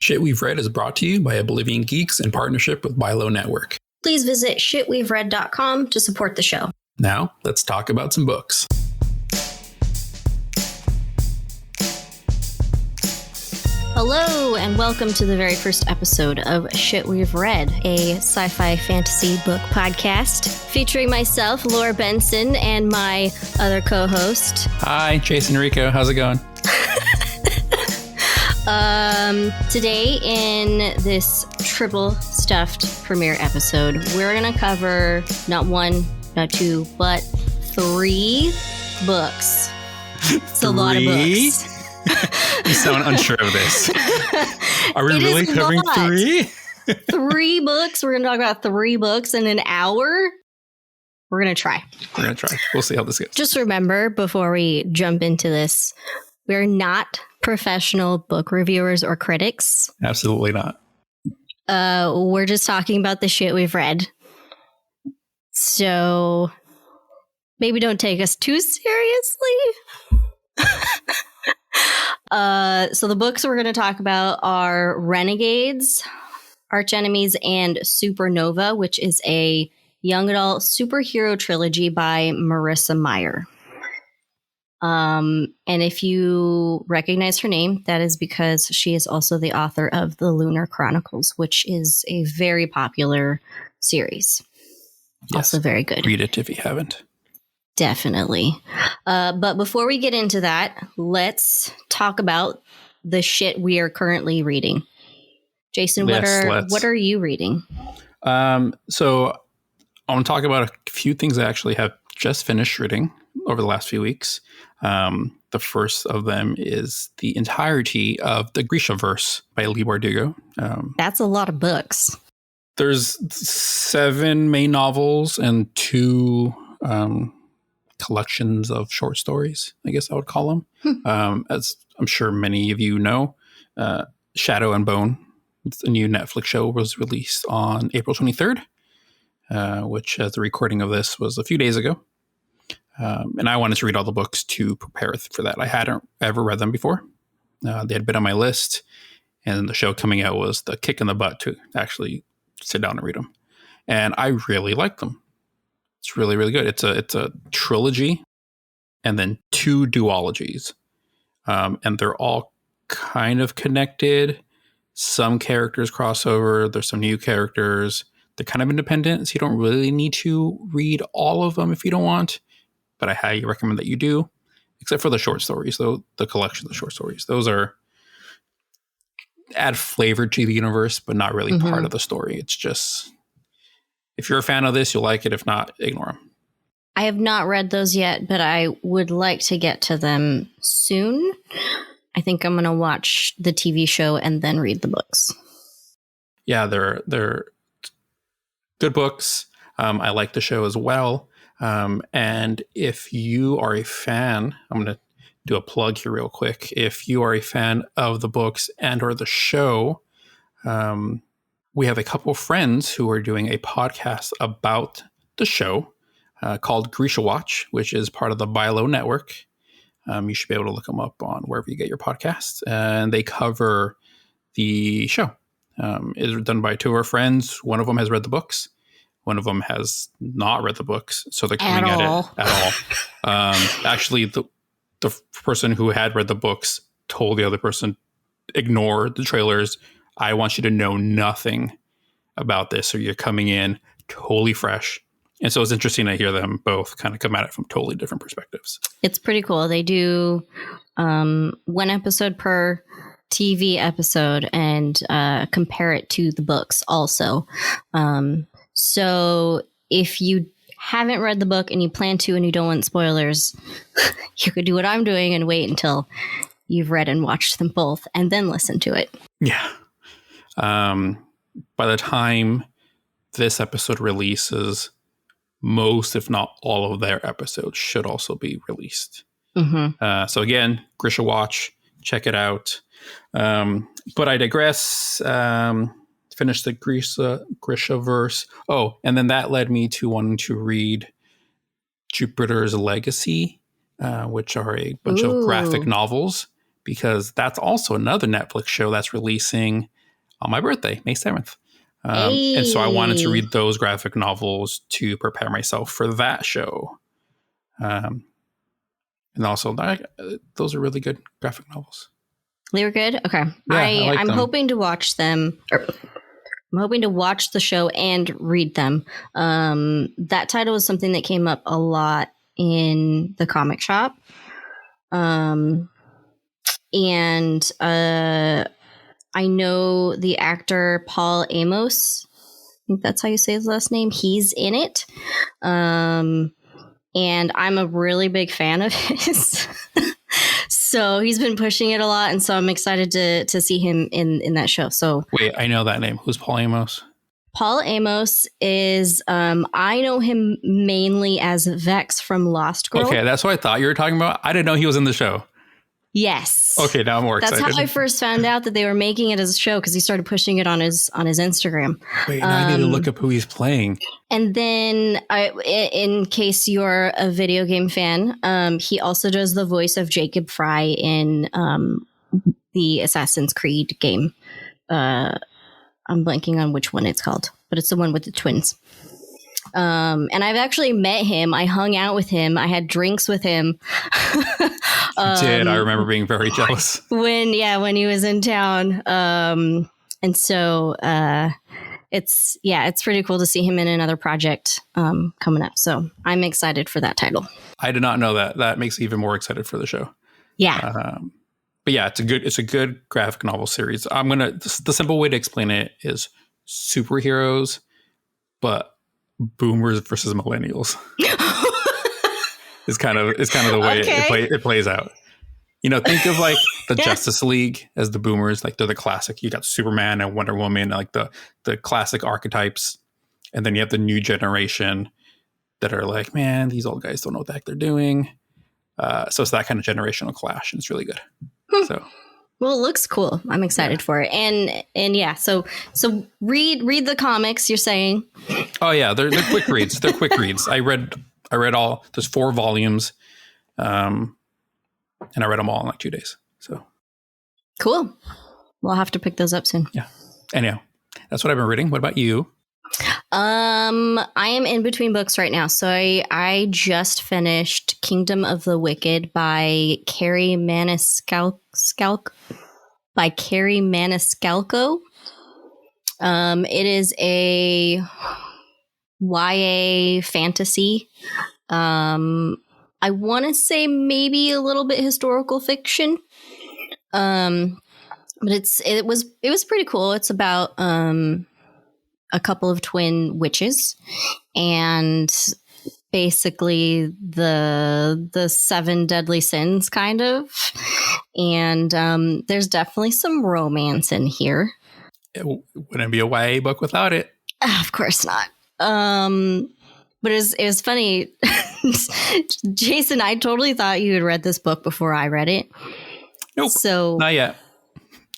Shit We've Read is brought to you by Oblivion Geeks in partnership with Bilo Network. Please visit shitwe'veread.com to support the show. Now, let's talk about some books. Hello, and welcome to the very first episode of Shit We've Read, a sci-fi fantasy book podcast featuring myself, Laura Benson, and my other co-host. Hi, Jason Rico. How's it going? Today in this triple stuffed premiere episode, we're going to cover not one, not two, but 3 books. It's a lot of books. You sound unsure of this. Are we really covering 3? 3 books. We're going to talk about 3 books in an hour. We're going to try. We'll see how this goes. Just remember, before we jump into this, we're not professional book reviewers or critics. Absolutely not. We're just talking about the shit we've read. So maybe don't take us too seriously. So the books we're going to talk about are Renegades, Archenemies, and Supernova, which is a young adult superhero trilogy by Marissa Meyer. And if you recognize her name, that is because she is also the author of The Lunar Chronicles, which is a very popular series. Yes, also very good. Read it if you haven't. Definitely. But before we get into that, let's talk about the shit we are currently reading. Jason, what are you reading? So I want to talk about a few things I actually have just finished reading over the last few weeks. The first of them is the entirety of the Grishaverse by Leigh Bardugo. That's a lot of books. There's 7 main novels and 2 collections of short stories, I guess I would call them. As I'm sure many of you know, Shadow and Bone, it's a new Netflix show, was released on April 23rd, which, as the recording of this, was a few days ago. And I wanted to read all the books to prepare for that. I hadn't ever read them before. They had been on my list, and the show coming out was the kick in the butt to actually sit down and read them. And I really like them. It's really, really good. It's a trilogy and then 2 duologies. And they're all kind of connected. Some characters cross over. There's some new characters. They're kind of independent, so you don't really need to read all of them if you don't want. But I highly recommend that you do, except for the short stories, though, the collection of the short stories. Those are add flavor to the universe, but not really part of the story. It's just, if you're a fan of this, you'll like it. If not, ignore them. I have not read those yet, but I would like to get to them soon. I think I'm going to watch the TV show and then read the books. Yeah, they're good books. I like the show as well. And if you are a fan, I'm going to do a plug here real quick. If you are a fan of the books and or the show, we have a couple of friends who are doing a podcast about the show called Grisha Watch, which is part of the Bilo Network. You should be able to look them up on wherever you get your podcasts. And they cover the show. It's done by 2 of our friends. One of them has read the books. One of them has not read the books, so they're coming at it at all. Actually, the person who had read the books told the other person, ignore the trailers. I want you to know nothing about this, so you're coming in totally fresh. And so it's interesting to hear them both kind of come at it from totally different perspectives. It's pretty cool. They do 1 episode per TV episode and compare it to the books also. So if you haven't read the book and you plan to and you don't want spoilers, you could do what I'm doing and wait until you've read and watched them both and then listen to it. Yeah. By the time this episode releases, most, if not all of their episodes should also be released. So again, Grisha Watch, check it out. But I digress. Finished the Grishaverse. Oh, and then that led me to wanting to read Jupiter's Legacy, which are a bunch of graphic novels, because that's also another Netflix show that's releasing on my birthday, May 7th. And so I wanted to Hey. read those graphic novels to prepare myself for that show. And also, those are really good graphic novels. They were good? Okay. Yeah, I like I'm them. hoping to watch them. I'm hoping to watch the show and read them. That title was something that came up a lot in the comic shop. And I know the actor Paul Amos. I think that's how you say his last name. He's in it. And I'm a really big fan of his. So he's been pushing it a lot. And so I'm excited to see him in that show. So Wait, I know that name. Who's Paul Amos? Paul Amos is, I know him mainly as Vex from Lost Girl. Okay, that's what I thought you were talking about. I didn't know he was in the show. Yes. Okay, now I'm more That's excited. how I first found out that they were making it as a show, because he started pushing it on his Instagram. Wait, now I need to look up who he's playing. And then, in case you're a video game fan, he also does the voice of Jacob Fry in the Assassin's Creed game. I'm blanking on which one it's called, but it's the one with the twins. And I've actually met him. I hung out with him. I had drinks with him. You did. I remember being very jealous. When he was in town. And so it's pretty cool to see him in another project coming up. So I'm excited for that title. I did not know that. That makes me even more excited for the show. Yeah. But yeah, it's a good graphic novel series. The simple way to explain it is superheroes, but boomers versus millennials. It's kind of the way it plays out. You know, think of like the Justice League as the boomers, like they're the classic. You got Superman and Wonder Woman, like the classic archetypes, and then you have the new generation that are like, man, these old guys don't know what the heck they're doing. So it's that kind of generational clash, and it's really good. So, well, it looks cool. I'm excited for it, and yeah. So read the comics. You're saying? Oh yeah, they're quick reads. They're quick reads. I read all. There's 4 volumes, and I read them all in like 2 days. So cool. We'll have to pick those up soon. Yeah. Anyhow, that's what I've been reading. What about you? I am in between books right now. So I just finished Kingdom of the Wicked by Carrie Maniscalco. It is a YA fantasy. I want to say maybe a little bit historical fiction. But it was pretty cool. It's about a couple of twin witches, and basically the 7 deadly sins, kind of. And there's definitely some romance in here. It wouldn't be a YA book without it. Of course not. But it was funny. Jason, I totally thought you had read this book before I read it. Nope. So not yet.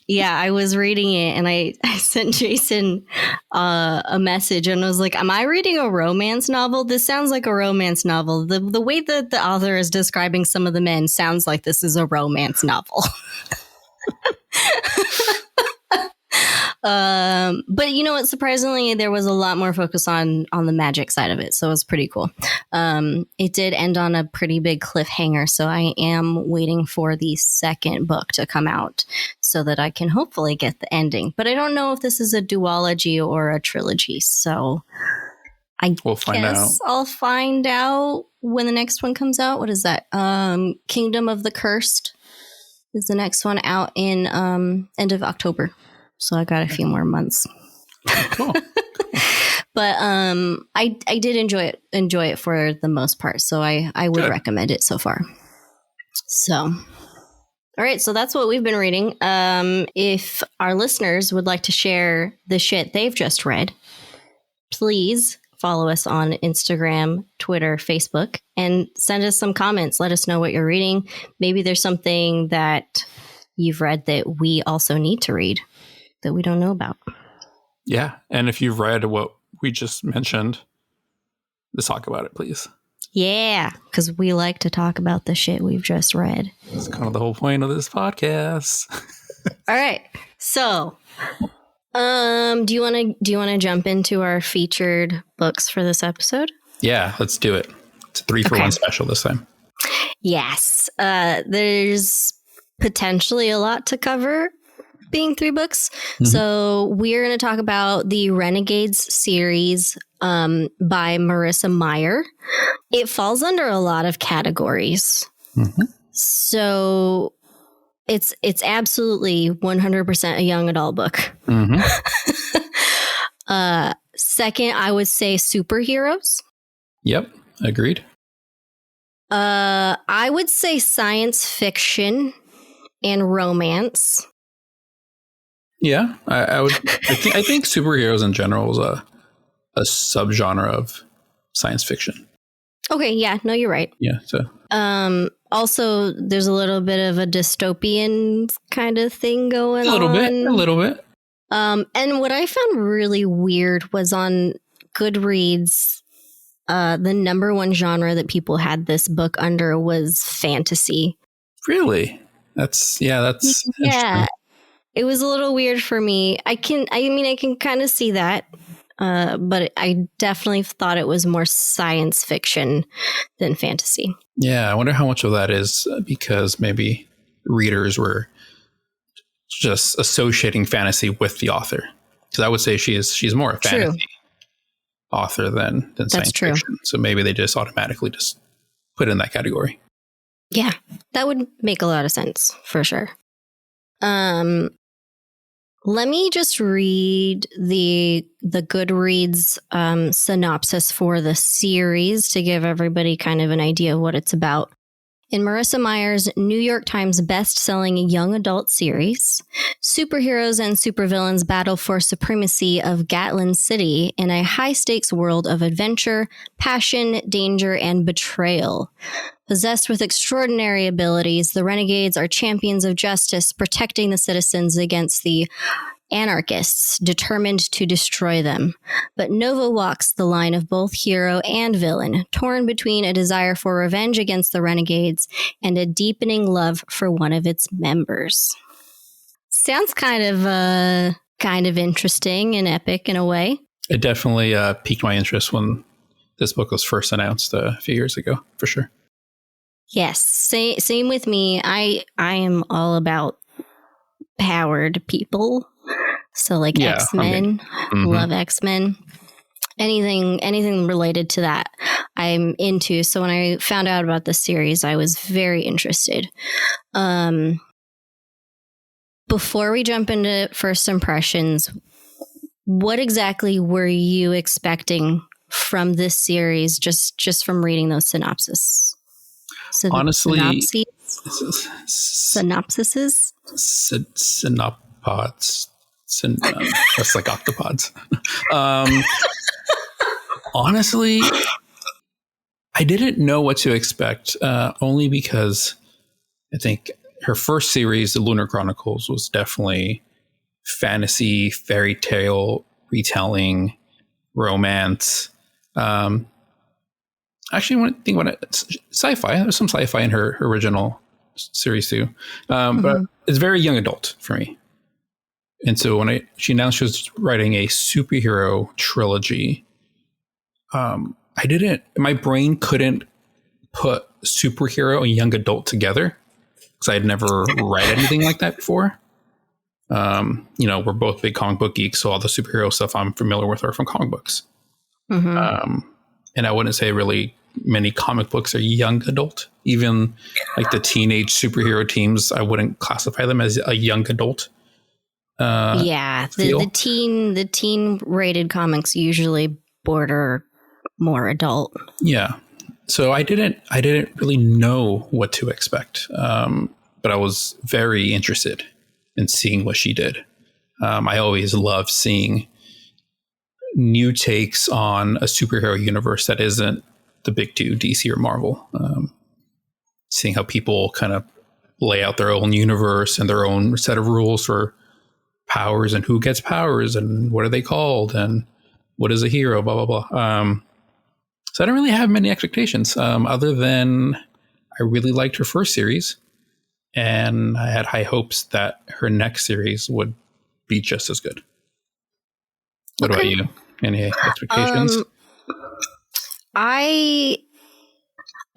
Yeah, I was reading it, and I sent Jason a message, and I was like, am I reading a romance novel? This sounds like a romance novel. The way that the author is describing some of the men sounds like this is a romance novel. But you know what? Surprisingly, there was a lot more focus on the magic side of it, so it was pretty cool. It did end on a pretty big cliffhanger, so I am waiting for the second book to come out so that I can hopefully get the ending. But I don't know if this is a duology or a trilogy, so We'll find out. I'll find out when the next one comes out. What is that? Kingdom of the Cursed is the next one out in end of October. So I got a few more months. Cool. But I did enjoy it for the most part. So I would recommend it so far. So, all right. So that's what we've been reading. If our listeners would like to share the shit they've just read, please follow us on Instagram, Twitter, Facebook, and send us some comments. Let us know what you're reading. Maybe there's something that you've read that we also need to read that we don't know about. Yeah. And if you've read what we just mentioned, let's talk about it, please. Yeah, because we like to talk about the shit we've just read. That's kind of the whole point of this podcast. All right. So Do you want to jump into our featured books for this episode? Yeah, let's do it. It's a 3-for-1 special this time. Yes. There's potentially a lot to cover being 3 books. Mm-hmm. So we're going to talk about the Renegades series by Marissa Meyer. It falls under a lot of categories. Mm-hmm. So it's absolutely 100% a young adult book. Mm-hmm. Second, I would say superheroes. Yep, agreed. I would say science fiction and romance. Yeah, I would. I think superheroes in general is a subgenre of science fiction. Okay, yeah, no, you're right. Yeah. So. Also, there's a little bit of a dystopian kind of thing going on. A little bit. And what I found really weird was on Goodreads, the number one genre that people had this book under was fantasy. Really? That's interesting. It was a little weird for me. I can kind of see that. But I definitely thought it was more science fiction than fantasy. Yeah, I wonder how much of that is because maybe readers were just associating fantasy with the author. Because I would say she's more a fantasy author than science fiction. So maybe they just automatically just put it in that category. Yeah, that would make a lot of sense for sure. Let me just read the Goodreads synopsis for the series to give everybody kind of an idea of what it's about. In Marissa Meyer's New York Times best-selling young adult series, superheroes and supervillains battle for supremacy of Gatlin City in a high-stakes world of adventure, passion, danger, and betrayal. Possessed with extraordinary abilities, the Renegades are champions of justice, protecting the citizens against the anarchists determined to destroy them. But Nova walks the line of both hero and villain, torn between a desire for revenge against the Renegades and a deepening love for one of its members. Sounds kind of interesting and epic in a way. It definitely piqued my interest when this book was first announced a few years ago, for sure. Yes, same with me. I am all about powered people. So like X-Men, love X-Men. Anything related to that, I'm into. So when I found out about this series, I was very interested. Before we jump into first impressions, what exactly were you expecting from this series just from reading those synopses? Honestly, synopsises? Synopods. That's like octopods. Honestly, I didn't know what to expect, only because I think her first series, The Lunar Chronicles, was definitely fantasy, fairy tale, retelling, romance. Actually, when I think about it, sci-fi. There's some sci-fi in her original series too, but it's very young adult for me. And so when she announced she was writing a superhero trilogy, my brain couldn't put superhero and young adult together because I had never read anything like that before. We're both big comic book geeks, so all the superhero stuff I'm familiar with are from comic books. Mm-hmm. And I wouldn't say really many comic books are young adult. Even like the teenage superhero teams, I wouldn't classify them as a young adult. The teen rated comics usually border more adult. Yeah. So I didn't really know what to expect. But I was very interested in seeing what she did. I always love seeing new takes on a superhero universe that isn't the big two, DC or Marvel. Seeing how people kind of lay out their own universe and their own set of rules for powers and who gets powers and what are they called and what is a hero, blah, blah, blah. So I don't really have many expectations other than I really liked her first series and I had high hopes that her next series would be just as good. What about you? Any expectations? I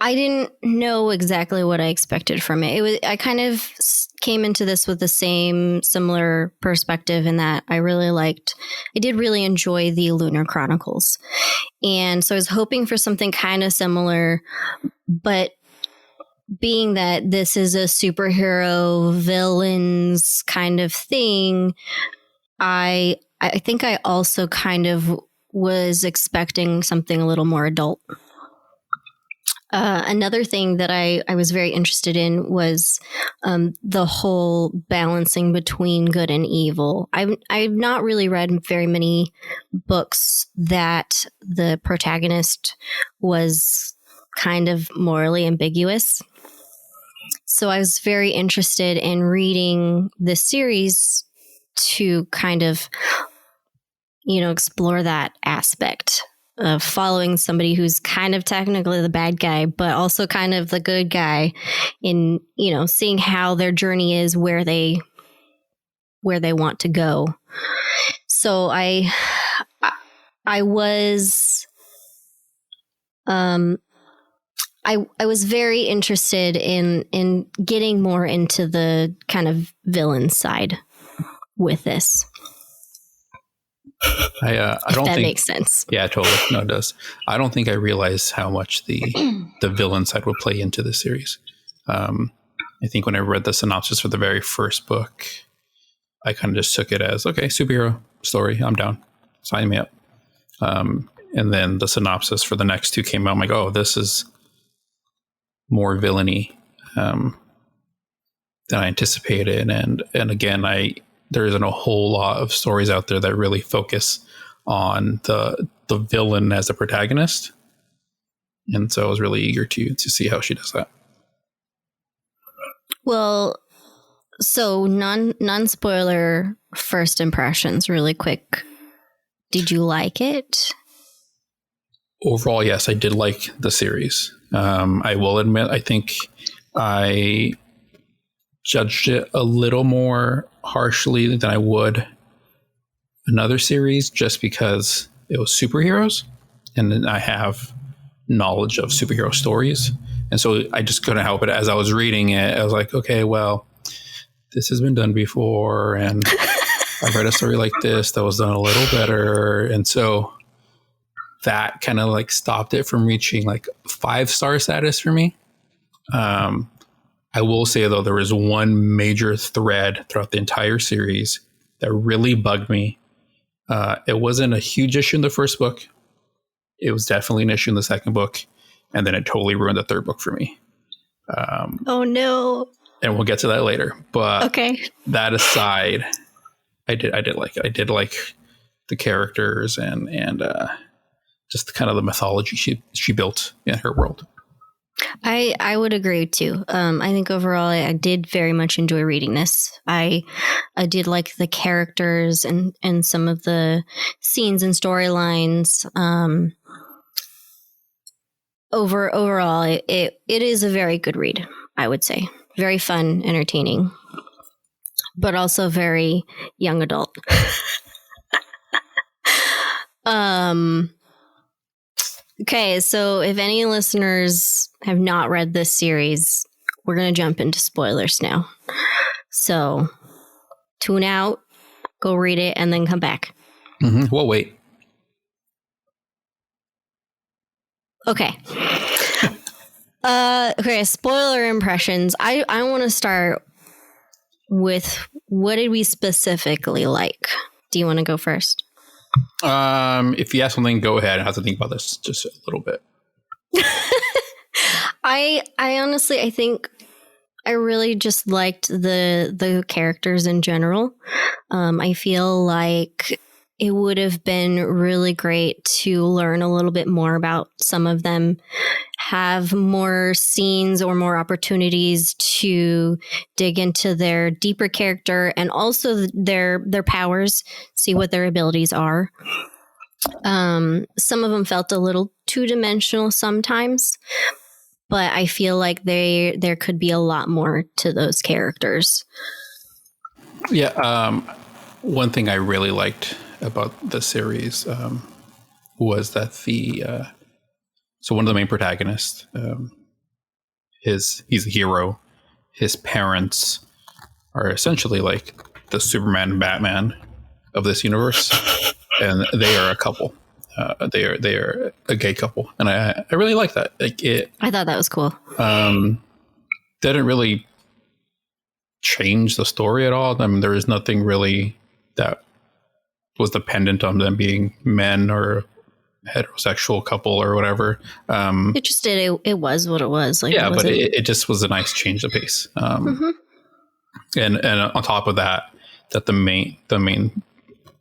didn't know exactly what I expected from it. I kind of came into this with the similar perspective in that I did really enjoy the Lunar Chronicles. And so I was hoping for something kind of similar, but being that this is a superhero villains kind of thing, I think I also kind of was expecting something a little more adult. Another thing that I was very interested in was the whole balancing between good and evil. I've not really read very many books that the protagonist was kind of morally ambiguous. So I was very interested in reading this series to kind of, explore that aspect of following somebody who's kind of technically the bad guy, but also kind of the good guy in, seeing how their journey is, where they want to go. So I was, I was very interested in getting more into the kind of villain side with this. I don't think makes sense. Yeah, totally. No, it does. I don't think I realized how much the villain side would play into the series. I think when I read the synopsis for the very first book, I kind of just took it as, okay, superhero story, I'm down. Sign me up. And then the synopsis for the next two came out. I'm like, oh, this is more villainy than I anticipated. And again, there isn't a whole lot of stories out there that really focus on the villain as a protagonist. And so I was really eager to see how she does that. Well, so non-spoiler first impressions really quick. Did you like it? Overall, yes, I did like the series. I will admit, I think I judged it a little more harshly than I would another series just because it was superheroes and I have knowledge of superhero stories. And so I just couldn't help it. As I was reading it, I was like, okay, well, this has been done before. And I've read a story like this that was done a little better. And so that kind of like stopped it from reaching like 5-star status for me. I will say, though, there was one major thread throughout the entire series that really bugged me. It wasn't a huge issue in the first book. It was definitely an issue in the second book. And then it totally ruined the third book for me. Oh, no. And we'll get to that later. But okay. That aside, I did like it. I did like the characters and just kind of the mythology she built in her world. I would agree too. I think overall I did very much enjoy reading this. I did like the characters and some of the scenes and storylines. Overall, it is a very good read, I would say. Very fun, entertaining, but also very young adult. Okay, so if any listeners have not read this series, we're going to jump into spoilers now. So tune out, go read it, and then come back. Mm-hmm. We'll wait. Okay. Okay, spoiler impressions. I want to start with what did we specifically like? Do you want to go first? If you have something, go ahead. I have to think about this just a little bit. I honestly, I think I really just liked the characters in general. I feel like it would have been really great to learn a little bit more about some of them, have more scenes or more opportunities to dig into their deeper character and also their powers, see what their abilities are. Some of them felt a little two-dimensional sometimes, but I feel like there could be a lot more to those characters. Yeah. One thing I really liked about the series was that so one of the main protagonists, he's a hero. His parents are essentially like the Superman and Batman of this universe, and they are a couple. They are a gay couple, and I really like that. Like I thought that was cool. Didn't really change the story at all. I mean, there is nothing really that was dependent on them being men or heterosexual couple or whatever. It just did. It was what it was. Like, yeah, but it just was a nice change of pace. And on top of that, the main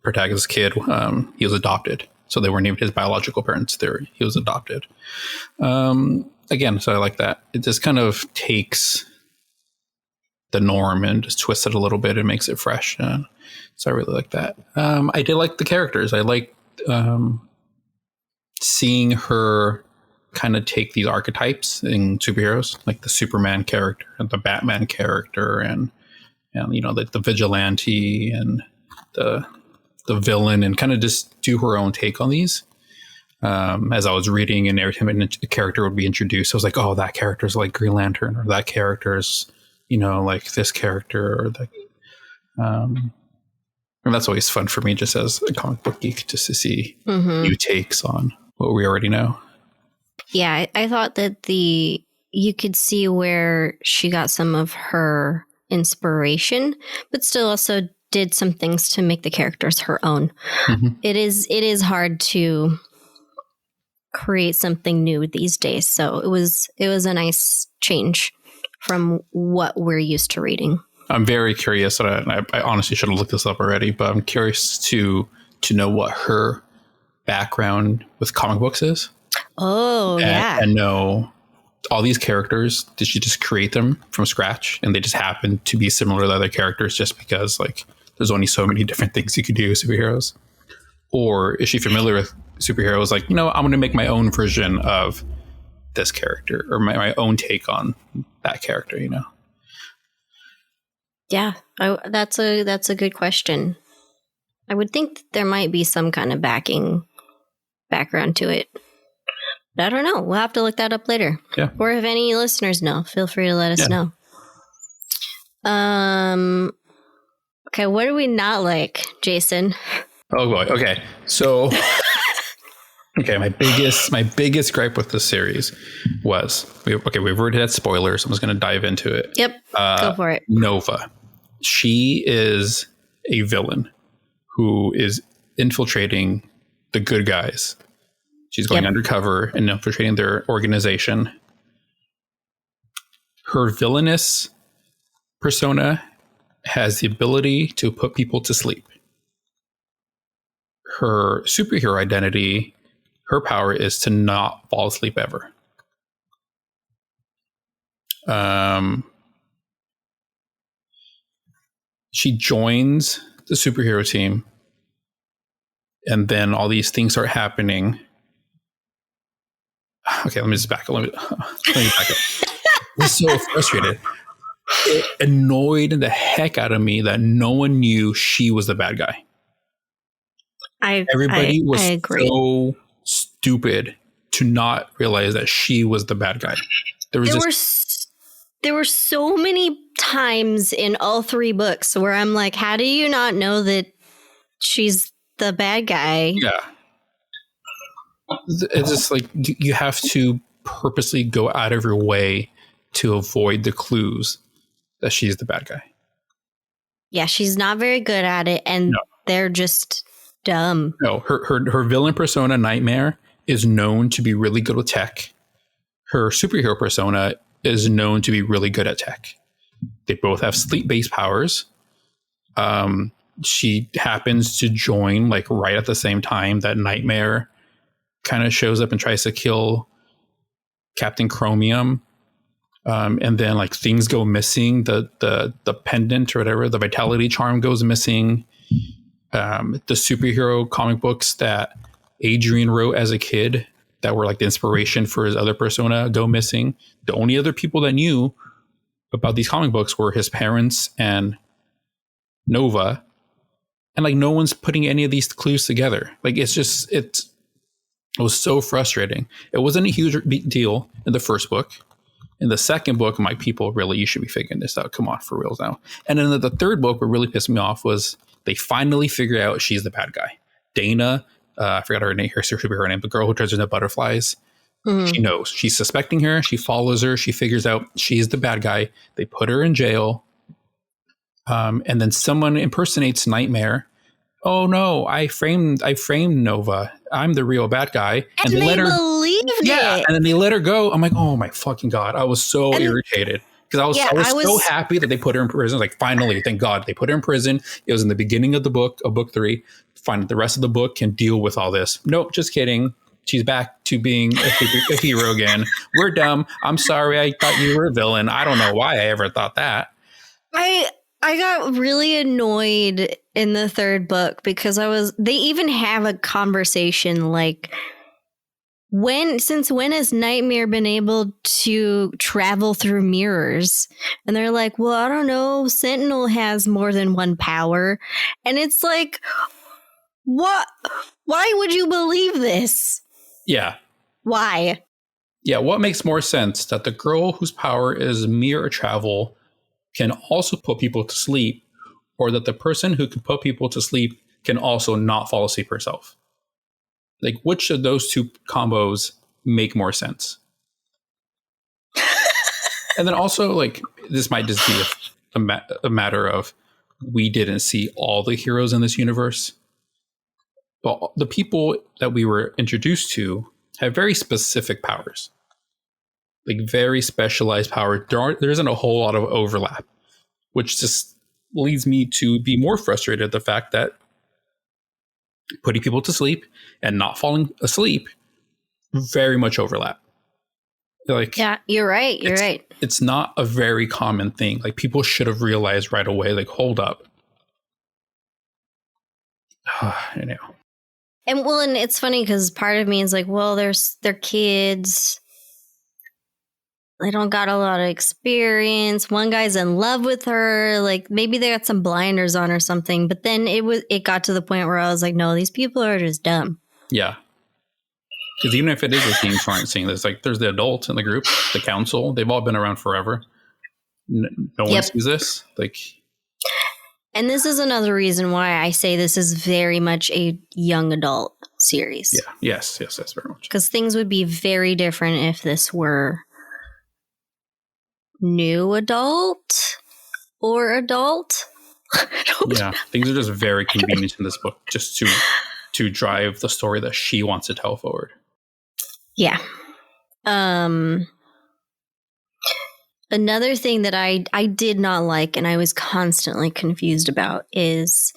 protagonist kid, he was adopted. So they weren't even his biological parents. He was adopted. Again, so I like that. It just kind of takes the norm and just twists it a little bit and makes it fresh. So I really like that. I did like the characters. I liked seeing her kind of take these archetypes in superheroes, like the Superman character and the Batman character, and you know, the vigilante and the villain, and kind of just do her own take on these. As I was reading, and every time a character would be introduced, I was like, oh, that character's like Green Lantern, or that character's, you know, like this character, or the and that's always fun for me, just as a comic book geek, just to see new takes on what we already know. Yeah, I thought that you could see where she got some of her inspiration, but still also did some things to make the characters her own. It is hard to create something new these days, so it was a nice change from what we're used to reading. I'm very curious, and I honestly should have looked this up already, but I'm curious to know what her background with comic books is. Oh, yeah. And know all these characters. Did she just create them from scratch, and they just happen to be similar to other characters just because, like, there's only so many different things you could do with superheroes? Or is she familiar with superheroes? Like, you know, I'm going to make my own version of this character, or my own take on that character, you know? Yeah, that's a good question. I would think there might be some kind of background to it. But I don't know. We'll have to look that up later. Yeah. Or if any listeners know, feel free to let us know. Okay, what do we not like, Jason? Oh boy. Okay. So okay, my biggest gripe with this series was we've already had spoilers. I'm just going to dive into it. Yep. Go for it. Nova. She is a villain who is infiltrating the good guys. She's going undercover and infiltrating their organization. Her villainous persona has the ability to put people to sleep. Her superhero identity, her power is to not fall asleep ever. She joins the superhero team, and then all these things start happening. Okay, let me just back up. Let me back up. I'm so frustrated. It annoyed the heck out of me that no one knew she was the bad guy. Everybody was so stupid to not realize that she was the bad guy. There were so many times in all three books where I'm like, how do you not know that she's the bad guy? Yeah. It's just like you have to purposely go out of your way to avoid the clues that she's the bad guy. Yeah, she's not very good at it, and they're just dumb. No, her villain persona, Nightmare, is known to be really good with tech. Her superhero persona is known to be really good at tech. They both have sleep-based powers. She happens to join like right at the same time that Nightmare kind of shows up and tries to kill Captain Chromium. And then like things go missing. The pendant or whatever, the vitality charm goes missing. The superhero comic books that Adrian wrote as a kid that were like the inspiration for his other persona go missing. The only other people that knew about these comic books were his parents and Nova. And like no one's putting any of these clues together. Like it was so frustrating. It wasn't a huge deal in the first book. In the second book, I'm like, people, really, you should be figuring this out. Come on, for reals now. And then the third book, what really pissed me off was they finally figure out she's the bad guy. Dana, I forgot her name, her name, the girl who turns into butterflies. Mm-hmm. She knows. She's suspecting her. She follows her. She figures out she's the bad guy. They put her in jail. And then someone impersonates Nightmare. Oh no, I framed Nova. I'm the real bad guy. And they believed it. And then they let her go. I'm like, oh my fucking God. I was so irritated. Because I was so happy that they put her in prison. Like, finally, thank God, they put her in prison. It was in the beginning of the book, of book 3. Fine, the rest of the book can deal with all this. Nope, just kidding. She's back to being a hero again. We're dumb. I'm sorry. I thought you were a villain. I don't know why I ever thought that. I got really annoyed in the third book because they even have a conversation like, since when has Nightmare been able to travel through mirrors? And they're like, well, I don't know. Sentinel has more than one power. And it's like, what? Why would you believe this? Yeah. Why? Yeah, what makes more sense? That the girl whose power is mirror travel can also put people to sleep, or that the person who can put people to sleep can also not fall asleep herself? Like, which of those two combos make more sense? And then also, like, this might just be a matter of we didn't see all the heroes in this universe. But the people that we were introduced to have very specific powers. Like, very specialized power. There isn't a whole lot of overlap, which just leads me to be more frustrated at the fact that putting people to sleep and not falling asleep very much overlap. Like, yeah, you're right. You're right. It's not a very common thing. Like, people should have realized right away, like, hold up. You know. And it's funny because part of me is like, well, they're kids. They don't got a lot of experience. One guy's in love with her. Like, maybe they got some blinders on or something. But then it got to the point where I was like, no, these people are just dumb. Yeah. Because even if it is a teen seeing this, like, there's the adult in the group, the council. They've all been around forever. No one sees this. Like, and this is another reason why I say this is very much a young adult series. Yeah. Yes, very much. Because things would be very different if this were new adult or adult. Yeah, things are just very convenient in this book just to drive the story that she wants to tell forward. Yeah. Another thing that I did not like and I was constantly confused about is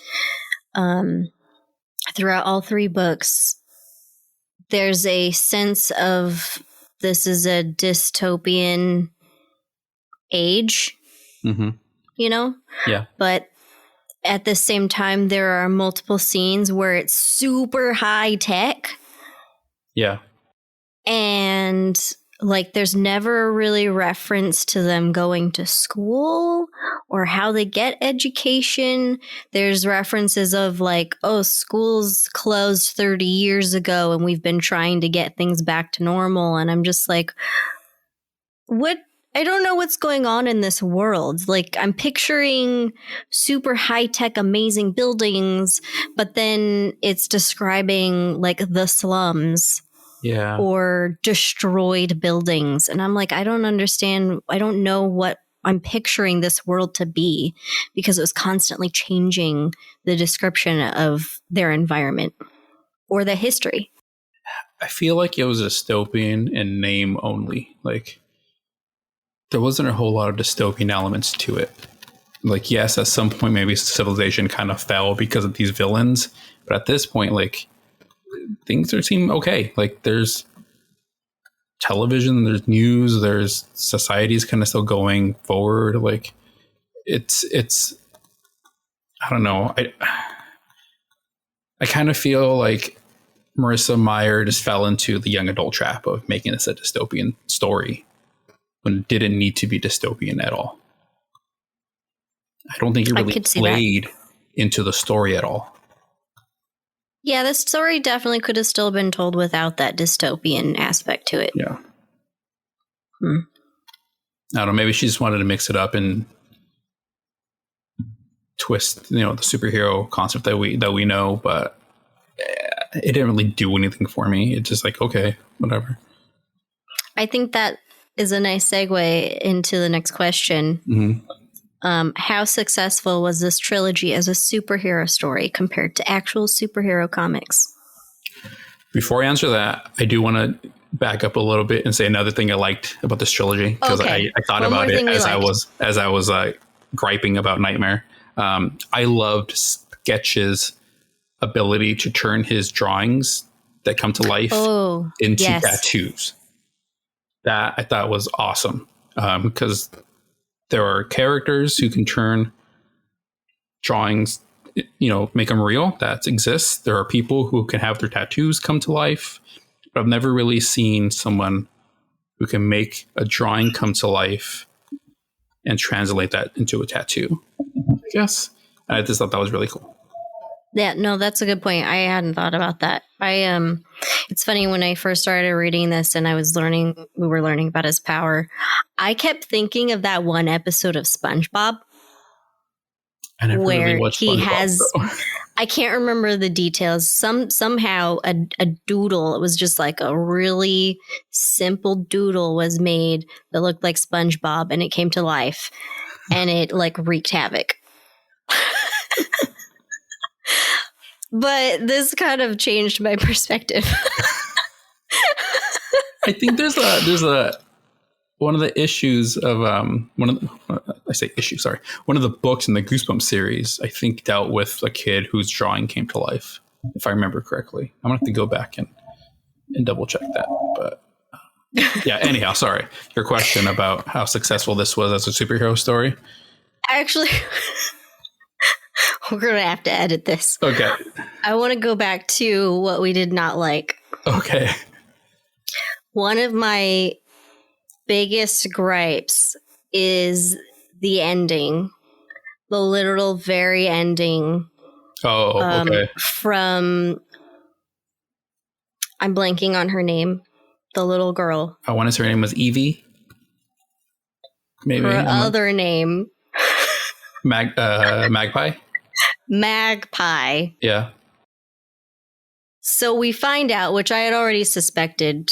throughout all 3 books, there's a sense of this is a dystopian age, you know? Yeah. But at the same time, there are multiple scenes where it's super high tech. Yeah. And like, there's never really reference to them going to school or how they get education. There's references of like, oh, schools closed 30 years ago and we've been trying to get things back to normal. And I'm just like, what? I don't know what's going on in this world. Like, I'm picturing super high-tech, amazing buildings, but then it's describing like the slums. Yeah. Or destroyed buildings. And I'm like, I don't understand. I don't know what I'm picturing this world to be because it was constantly changing the description of their environment or the history. I feel like it was dystopian in name only. Like, there wasn't a whole lot of dystopian elements to it. Like, yes, at some point, maybe civilization kind of fell because of these villains. But at this point, like, things seem okay. Like, there's television, there's news, there's society's kind of still going forward. Like, it's I don't know. I kind of feel like Marissa Meyer just fell into the young adult trap of making this a dystopian story when it didn't need to be dystopian at all. I don't think it really played into the story at all. Yeah, the story definitely could have still been told without that dystopian aspect to it. Yeah. I don't know. Maybe she just wanted to mix it up and twist, the superhero concept that we know, but it didn't really do anything for me. It's just like, okay, whatever. I think that is a nice segue into the next question. Mm-hmm. How successful was this trilogy as a superhero story compared to actual superhero comics? Before I answer that, I do want to back up a little bit and say another thing I liked about this trilogy, because I thought about it as I was griping about Nightmare. I loved Sketch's ability to turn his drawings that come to life into tattoos. That I thought was awesome, because there are characters who can turn drawings, make them real. That exists. There are people who can have their tattoos come to life, but I've never really seen someone who can make a drawing come to life and translate that into a tattoo, I guess. And I just thought that was really cool. Yeah, no, that's a good point. I hadn't thought about that. It's funny, when I first started reading this and we were learning about his power, I kept thinking of that one episode of SpongeBob. I never really watched he SpongeBob, has, though. I can't remember the details. Somehow a doodle, it was just like a really simple doodle was made that looked like SpongeBob, and it came to life and it like wreaked havoc. But this kind of changed my perspective. I think there's a one of the issues of one of the books in the Goosebumps series, I think, dealt with a kid whose drawing came to life, if I remember correctly. I'm gonna have to go back and double check that. But yeah, anyhow, sorry. Your question about how successful this was as a superhero story. Actually, we're going to have to edit this. Okay. I want to go back to what we did not like. Okay. One of my biggest gripes is the ending, the literal very ending. Oh, okay. From, I'm blanking on her name, the little girl. I want to say her name was Evie. Maybe her other name. Magpie. Magpie. Yeah. So we find out, which I had already suspected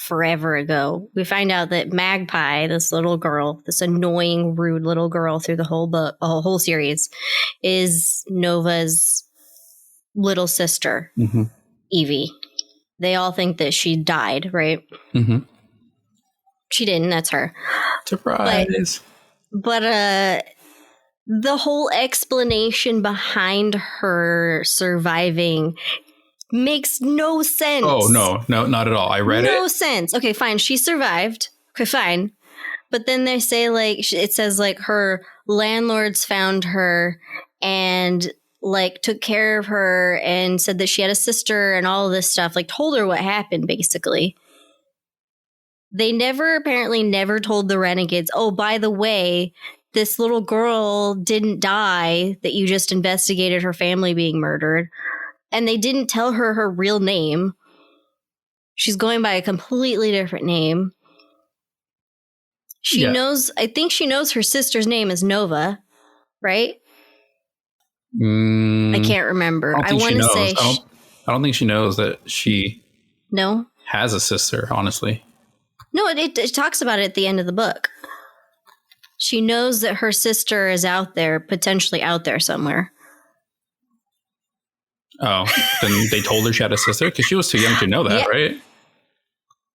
forever ago, we find out that Magpie, this little girl, this annoying, rude little girl through the whole book, the whole series, is Nova's little sister, Evie. They all think that she died, right? Mm-hmm. She didn't. That's her. Surprise. But the whole explanation behind her surviving makes no sense. Oh, no, not at all. I read it. No sense. Okay, fine. She survived. Okay, fine. But then they say, like, it says, like, her landlords found her and, like, took care of her and said that she had a sister and all of this stuff. Like, told her what happened, basically. They apparently never told the Renegades, oh, by the way, this little girl didn't die, that you just investigated her family being murdered. And they didn't tell her her real name. She's going by a completely different name. She knows, I think she knows her sister's name is Nova, right? I can't remember. I want to say... I don't think she knows that she No? has a sister, honestly. No, it talks about it at the end of the book. She knows that her sister is out there, potentially out there somewhere. Oh, then they told her she had a sister? Because she was too young to know that, right?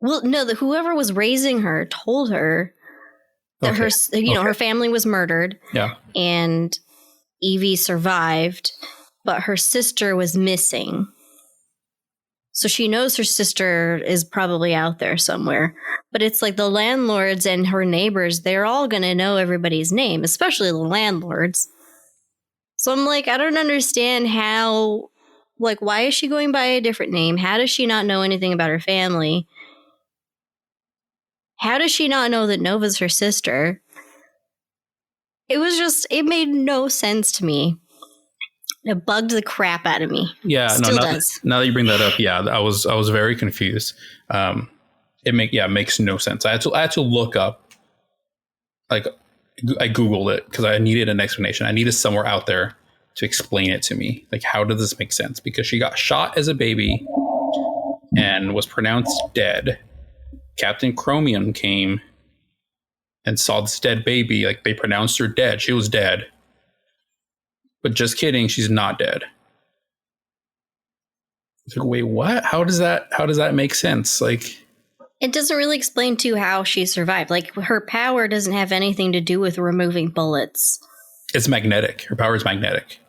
Well, no, whoever was raising her told her that her family was murdered. Yeah. And Evie survived, but her sister was missing. So she knows her sister is probably out there somewhere. But it's like the landlords and her neighbors, they're all going to know everybody's name, especially the landlords. So I'm like, I don't understand how, like, why is she going by a different name? How does she not know anything about her family? How does she not know that Nova's her sister? it made no sense to me. It bugged the crap out of me. Yeah, Still no. does. Now that you bring that up, yeah, I was very confused. It makes no sense. I had to look up, like, I Googled it because I needed an explanation. I needed somewhere out there to explain it to me. Like, how does this make sense? Because she got shot as a baby and was pronounced dead. Captain Chromium came and saw this dead baby. Like, they pronounced her dead. She was dead. But just kidding, she's not dead. It's like, wait, what? How does that make sense? Like, it doesn't really explain too how she survived. Like, her power doesn't have anything to do with removing bullets. it's magnetic. Her power is magnetic.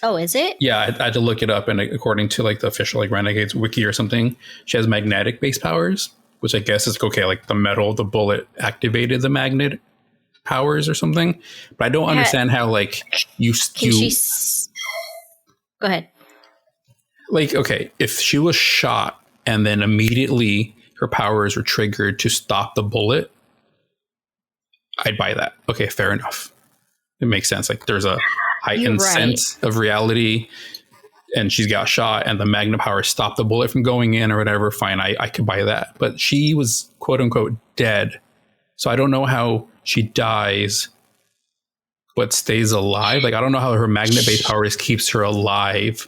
Oh, is it? Yeah, I had to look it up, and according to like the official like Renegades wiki or something, she has magnetic based powers, which I guess is okay. Like the metal of the bullet activated the magnet powers or something. But I don't understand how like Go ahead. Like, okay, if she was shot and then immediately her powers were triggered to stop the bullet, I'd buy that. Okay, fair enough. It makes sense. Like there's a heightened sense of reality and she's got shot and the magnet power stopped the bullet from going in or whatever. Fine, I could buy that. But she was quote unquote dead. So I don't know how she dies but stays alive. Like I don't know how her magnet-based powers keeps her alive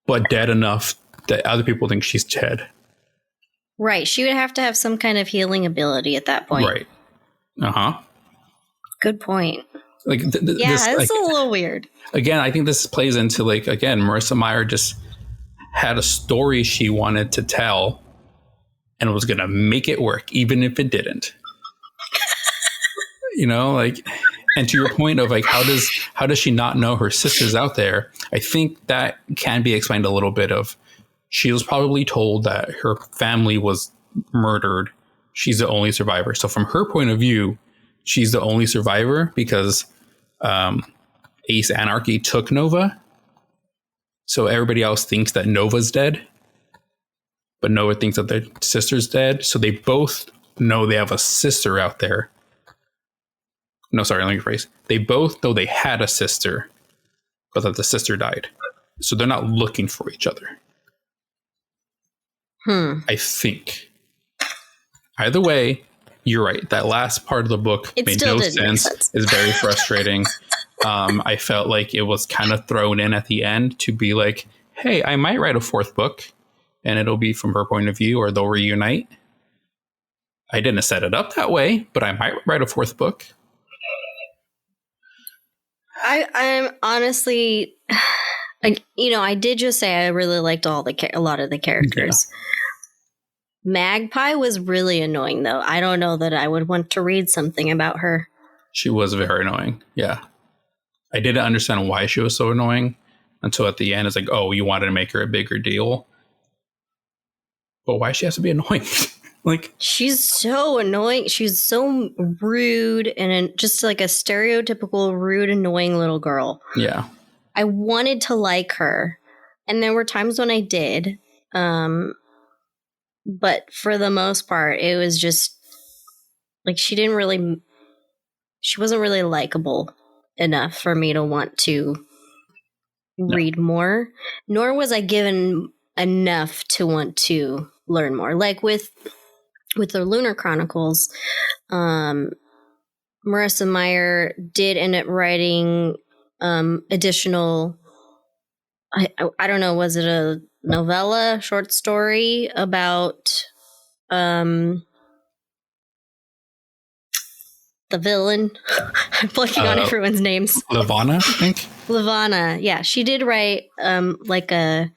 but dead enough that other people think she's dead. Right. She would have to have some kind of healing ability at that point. Right. Uh-huh. Good point. Like this like, a little weird. Again, I think this plays into like, again, Marissa Meyer just had a story she wanted to tell and was going to make it work, even if it didn't. You know, like, and to your point of like, how does she not know her sister's out there? I think that can be explained a little bit of she was probably told that her family was murdered. She's the only survivor. So from her point of view, she's the only survivor because Ace Anarchy took Nova. So everybody else thinks that Nova's dead. But Nova thinks that their sister's dead. So they both know they have a sister out there. No, sorry, let me rephrase. They both know they had a sister, but that the sister died. So they're not looking for each other. I think. Either way, you're right. That last part of the book made no sense. It's very frustrating. I felt like it was kind of thrown in at the end to be like, hey, I might write a fourth book and it'll be from her point of view or they'll reunite. I didn't set it up that way, but I might write a fourth book. I'm honestly, like, you know, I did just say I really liked a lot of the characters. Yeah. Magpie was really annoying, though. I don't know that I would want to read something about her. She was very annoying. Yeah. I didn't understand why she was so annoying until at the end it's like, oh, you wanted to make her a bigger deal. But why she has to be annoying? Like, she's so annoying. She's so rude and just like a stereotypical rude, annoying little girl. Yeah. I wanted to like her. And there were times when I did. But for the most part, it was just like she wasn't really likable enough for me to want to read more. Nor was I given enough to want to learn more. Like with the Lunar Chronicles, Marissa Meyer did end up writing additional, I don't know, was it a novella, short story about the villain? I'm blanking on everyone's names. Levana, I think. Levana, yeah. She did write like a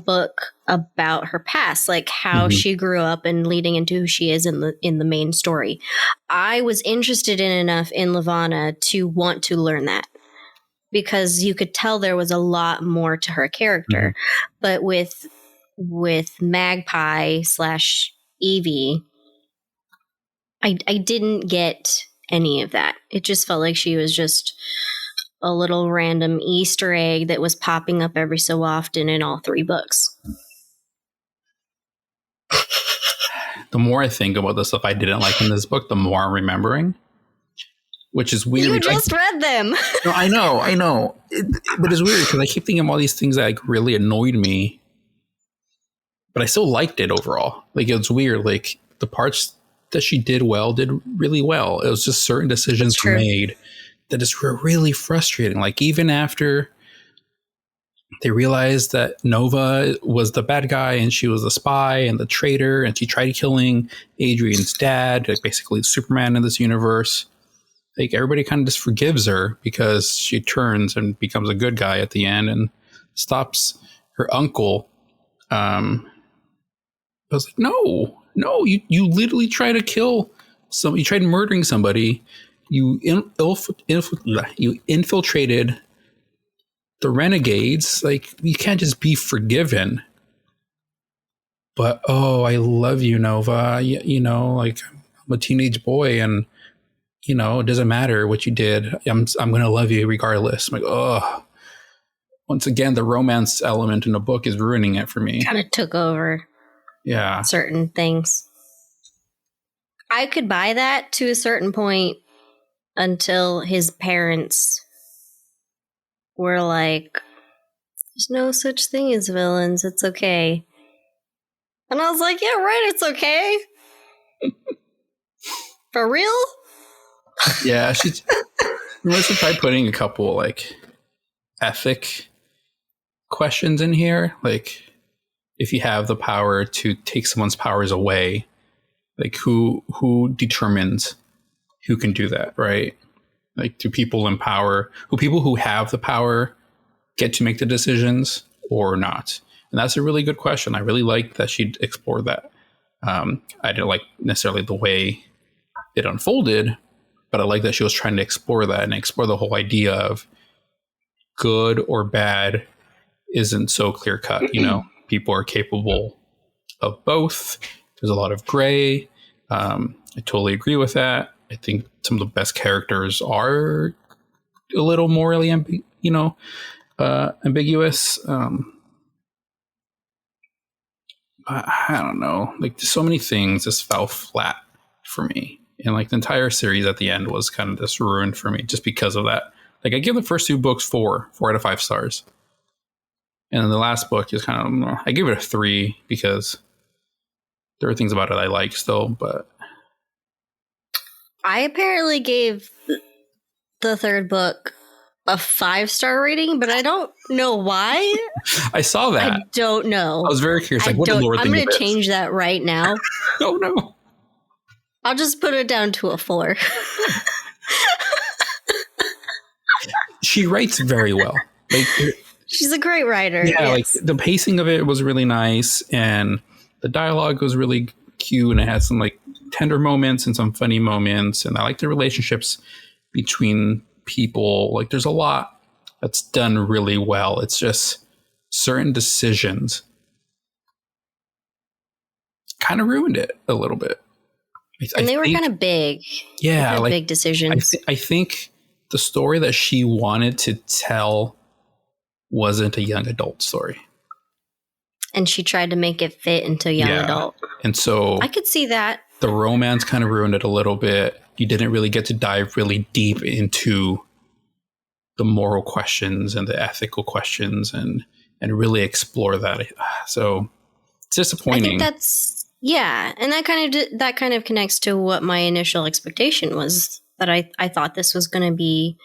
book about her past, like how she grew up and leading into who she is in the main story. I was interested in enough in Levana to want to learn that because you could tell there was a lot more to her character. But with Magpie / Evie, I didn't get any of that. It just felt like she was just a little random Easter egg that was popping up every so often in all 3 books. The more I think about the stuff I didn't like in this book, the more I'm remembering. which is weird. You just read them. No, I know. But it's weird because I keep thinking of all these things that like really annoyed me, but I still liked it overall. Like it was weird. Like the parts that she did really well. It was just certain decisions were made that just were really frustrating. Like even after they realized that Nova was the bad guy and she was the spy and the traitor, and she tried killing Adrian's dad, like basically Superman in this universe. Like everybody kind of just forgives her because she turns and becomes a good guy at the end and stops her uncle. I was like, no, you literally try to kill some. You tried murdering somebody. You infiltrated the Renegades. Like you can't just be forgiven. But I love you, Nova. You know, like I'm a teenage boy, and you know it doesn't matter what you did. I'm gonna love you regardless. I'm like, oh. Once again, the romance element in the book is ruining it for me. Kind of took over. Yeah. Certain things. I could buy that to a certain point until his parents were like, there's no such thing as villains. It's okay. And I was like, yeah, right. It's okay. For real? Yeah. She's tried putting a couple like ethic questions in here. Like, if you have the power to take someone's powers away, like who determines who can do that, right? Like, do people in power, people who have the power get to make the decisions or not? And that's a really good question. I really like that she explored that. I didn't like necessarily the way it unfolded, but I like that she was trying to explore that and explore the whole idea of good or bad isn't so clear cut. You know, people are capable of both. There's a lot of gray. I totally agree with that. I think some of the best characters are a little morally, ambiguous. I don't know. Like, so many things just fell flat for me, and like the entire series at the end was kind of just ruined for me just because of that. Like, I give the first two books 4 out of 5 stars, and then the last book is kind of, I give it a 3 because there are things about it I like still, but I apparently gave the third book a 5-star rating, but I don't know why. I saw that. I don't know. I was very curious. Like, what did Laura think of it? I'm going to change that right now. Oh, no. I'll just put it down to a 4. She writes very well. Like, she's a great writer. Yeah, yes. Like the pacing of it was really nice, and the dialogue was really cute, and it had some like tender moments and some funny moments, and I like the relationships between people. Like, there's a lot that's done really well. It's just certain decisions kind of ruined it a little bit. And they were kind of big. Yeah, like big decisions. I think the story that she wanted to tell wasn't a young adult story. And she tried to make it fit into young adult. And so I could see that. The romance kind of ruined it a little bit. You didn't really get to dive really deep into the moral questions and the ethical questions and really explore that. So it's disappointing. I think that's, yeah. And that kind of connects to what my initial expectation was, that I thought this was going to be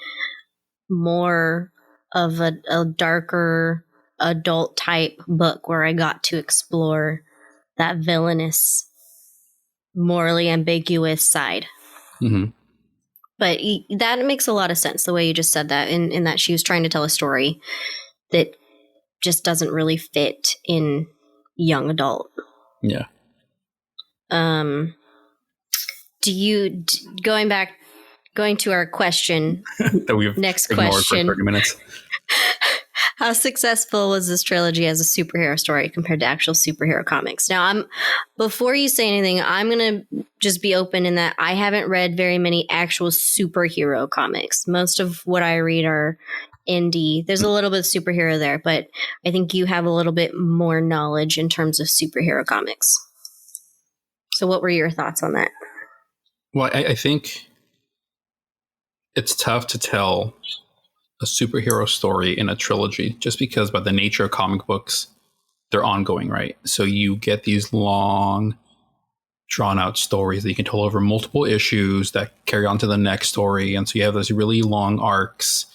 more of a darker adult type book where I got to explore that villainous, morally ambiguous side. Mm-hmm. But that makes a lot of sense, the way you just said that, in that she was trying to tell a story that just doesn't really fit in young adult. Yeah. Going to our question that we've next ignored question. for 30 minutes. How successful was this trilogy as a superhero story compared to actual superhero comics? Now, before you say anything, I'm going to just be open in that I haven't read very many actual superhero comics. Most of what I read are indie. There's a little bit of superhero there, but I think you have a little bit more knowledge in terms of superhero comics. So what were your thoughts on that? Well, I think it's tough to tell a superhero story in a trilogy just because by the nature of comic books, they're ongoing, right? So you get these long, drawn out stories that you can tell over multiple issues that carry on to the next story. And so you have those really long arcs.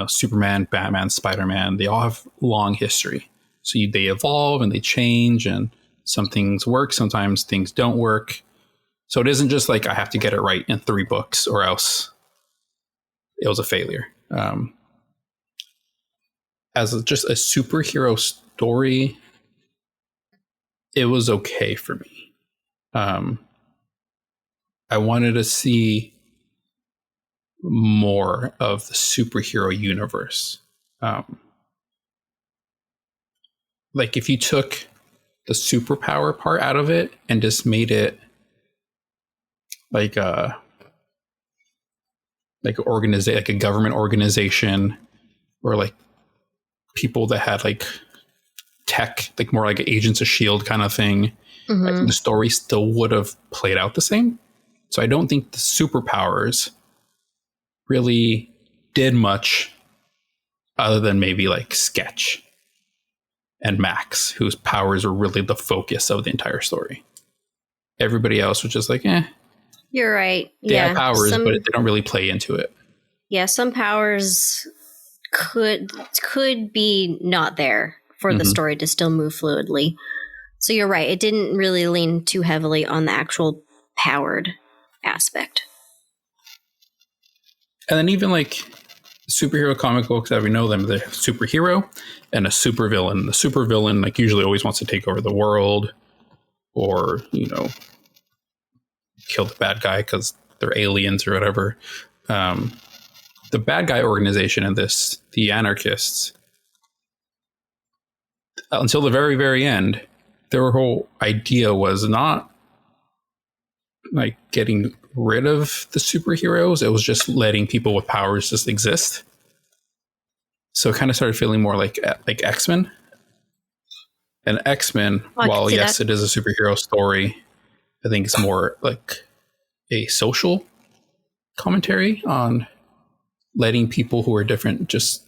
Superman, Batman, Spider-Man, they all have long history. So they evolve and they change, and some things work, sometimes things don't work. So it isn't just like I have to get it right in 3 books or else it was a failure. Just a superhero story, it was okay for me. I wanted to see more of the superhero universe. Like if you took the superpower part out of it and just made it like a like a government organization, or like people that had like tech, like more like Agents of S.H.I.E.L.D. kind of thing, I think the story still would have played out the same. So I don't think the superpowers really did much other than maybe like Sketch and Max, whose powers were really the focus of the entire story. Everybody else was just like, You're right. They have powers, but they don't really play into it. Yeah, some powers could be not there for the story to still move fluidly. So you're right. It didn't really lean too heavily on the actual powered aspect. And then even like superhero comic books that we know them, the superhero and a supervillain. The supervillain like usually always wants to take over the world, or kill the bad guy because they're aliens or whatever. The bad guy organization in this, the anarchists, until the very, very end, their whole idea was not like getting rid of the superheroes. It was just letting people with powers just exist. So it kind of started feeling more like X-Men. And X-Men, while yes, it is a superhero story, I think it's more like a social commentary on letting people who are different just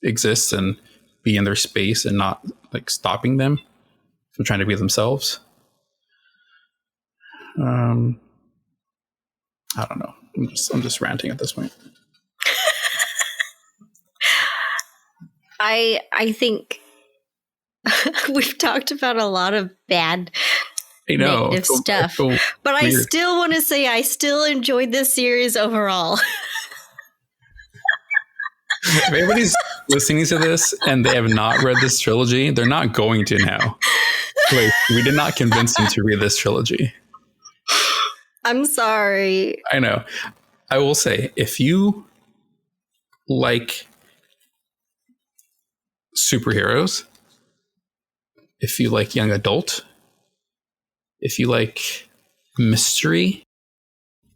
exist and be in their space and not like stopping them from trying to be themselves. I don't know. I'm just ranting at this point. I think we've talked about a lot of bad negative stuff, but I still want to say I still enjoyed this series overall. If anybody's listening to this and they have not read this trilogy, they're not going to now. Like, we did not convince them to read this trilogy. I'm sorry. I know. I will say, if you like superheroes, if you like young adult, if you like mystery,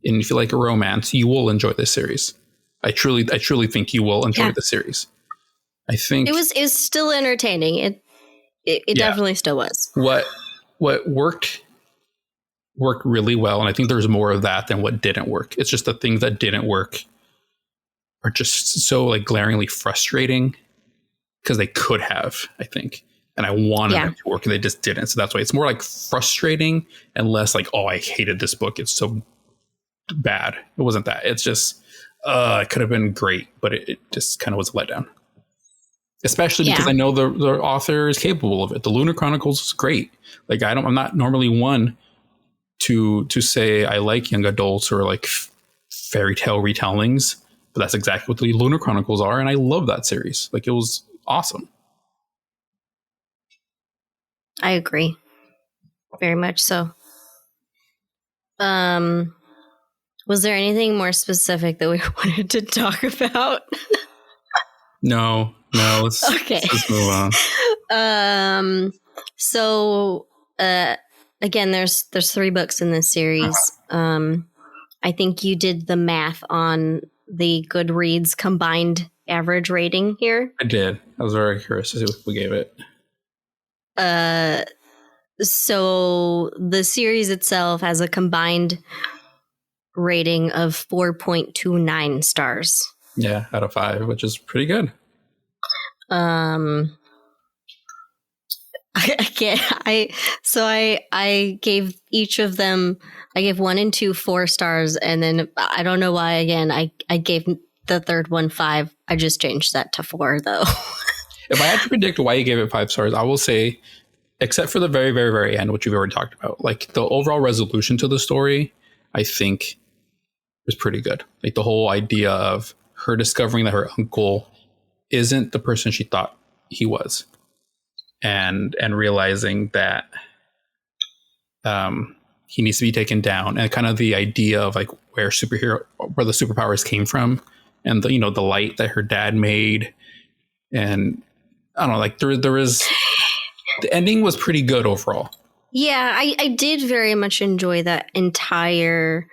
and if you like a romance, you will enjoy this series. I truly think you will enjoy the series. I think it was still entertaining. It definitely still was. What worked really well, and I think there's more of that than what didn't work. It's just the things that didn't work are just so like glaringly frustrating because they could have, I think. And I wanted them to work and they just didn't. So that's why it's more like frustrating and less like, oh, I hated this book, it's so bad. It wasn't that. It's just it could have been great, but it just kind of was a letdown. Especially because I know the author is capable of it. The Lunar Chronicles is great. Like I'm not normally one to say I like young adults or like fairy tale retellings, but that's exactly what the Lunar Chronicles are, and I love that series. Like it was awesome. I agree. Very much so. Was there anything more specific that we wanted to talk about? No, let's move on. So again, there's 3 books in this series. I think you did the math on the Goodreads combined average rating here. I did. I was very curious to see what we gave it. So the series itself has a combined rating of 4.29 stars. Yeah, out of 5, which is pretty good. I can't. I gave each of them. I gave 1 and 2 4 stars, and then I don't know why. Again, I gave the third one 5. I just changed that to 4 though. If I had to predict why you gave it 5 stars, I will say, except for the very, very, very end, which we've already talked about, like the overall resolution to the story, I think was pretty good. Like the whole idea of her discovering that her uncle isn't the person she thought he was, and realizing that he needs to be taken down, and kind of the idea of like where the superpowers came from, and the, the light that her dad made, and I don't know, like there is, the ending was pretty good overall. Yeah, I did very much enjoy that the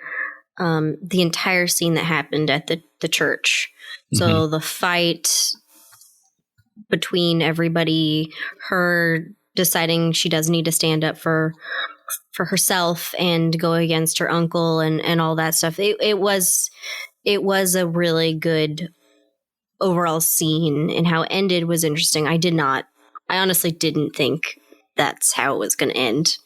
entire scene that happened at the church. So the fight between everybody, her deciding she does need to stand up for herself and go against her uncle and all that stuff. It was a really good overall scene, and how it ended was interesting. I honestly didn't think that's how it was going to end.